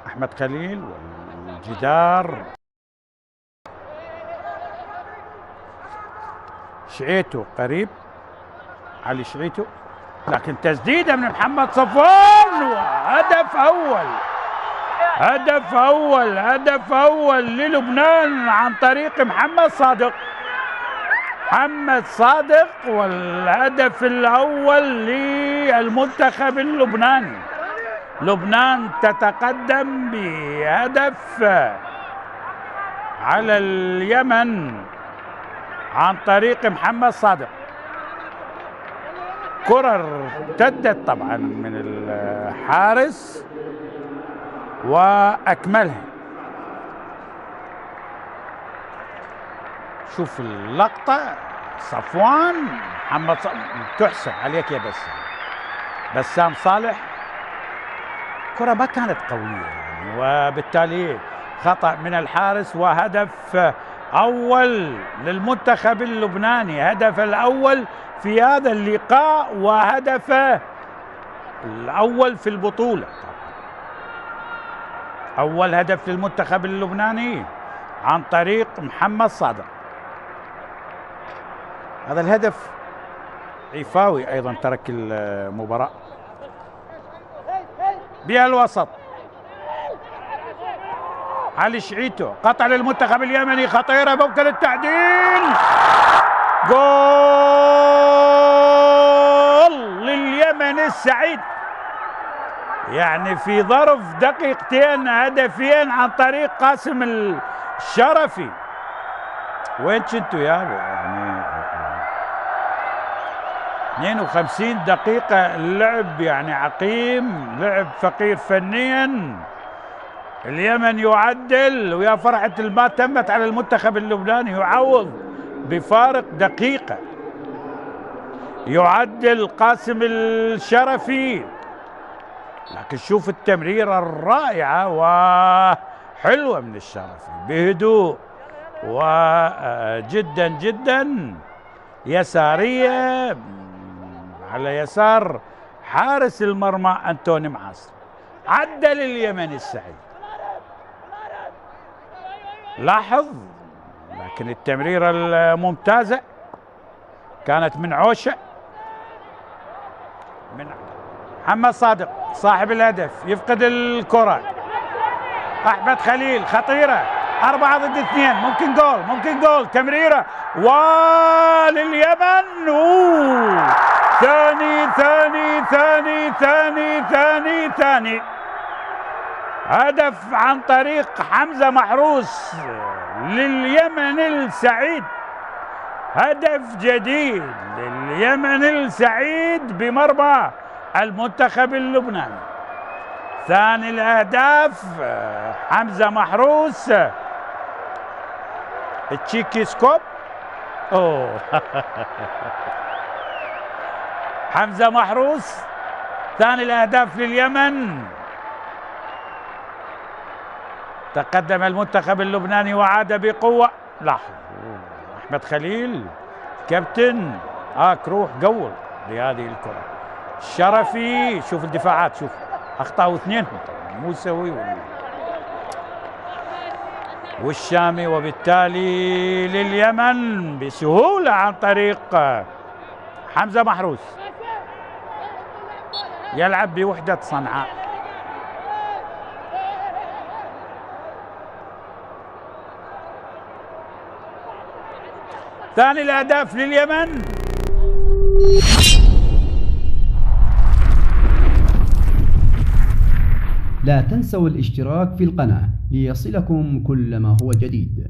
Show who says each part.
Speaker 1: أحمد خليل والجدار، شعيتو قريب، علي شعيتو، لكن تسديدة من محمد صفوان وهدف أول. هدف أول للبنان عن طريق محمد صادق، والهدف الأول للمنتخب اللبناني. لبنان تتقدم بهدف على اليمن عن طريق محمد صادق. كرة ارتدت طبعا من الحارس وأكملها. شوف اللقطة، صفوان، محمد تحسب عليك يا بسام صالح. كرة ما كانت قوية يعني، وبالتالي خطأ من الحارس وهدف أول للمنتخب اللبناني. هدف الأول في هذا اللقاء وهدفه الأول في البطولة. أول هدف للمنتخب اللبناني عن طريق محمد صادق. هذا الهدف عفاوي أيضا ترك المباراة. بها الوسط، علي شعيتو، قطع للمنتخب اليمني، خطيرة ممكن التعديل. جول لليمن السعيد، يعني في ظرف دقيقتين هدفين عن طريق قاسم الشرفي. وين كنتوا يابا؟ يعني 52 دقيقة اللعب يعني عقيم، لعب فقير فنيا. اليمن يعدل، ويا فرحة ما تمت على المنتخب اللبناني، يعوض بفارق دقيقة. يعدل قاسم الشرفي، لكن شوف التمريرة الرائعة وحلوة من الشرفي بهدوء وجدا جدا يسارية على يسار حارس المرمى أنتوني معاصر. عدل اليمن السعيد، لاحظ، لكن التمريرة الممتازة كانت من عوشة، من محمد صادق صاحب الهدف، يفقد الكرة. أحمد خليل، خطيرة، 4 ضد 2، ممكن جول، تمريرة ولليمن. ثاني هدف عن طريق حمزة محروس لليمن السعيد. هدف جديد لليمن السعيد بمرمى المنتخب اللبناني. ثاني الأهداف حمزة محروس، التشيكي سكوب. حمزة محروس، ثاني الأهداف لليمن. تقدم المنتخب اللبناني وعاد بقوة. لاحظ أحمد خليل كابتن، روح قول بهذه الكرة. الشرفي، شوف الدفاعات، شوف أخطأوا 2 موسوي والشامي، وبالتالي لليمن بسهولة عن طريق حمزة محروس. يلعب بوحدة صنعاء. ثاني الأهداف لليمن.
Speaker 2: لا تنسوا الاشتراك في القناة ليصلكم كل ما هو جديد.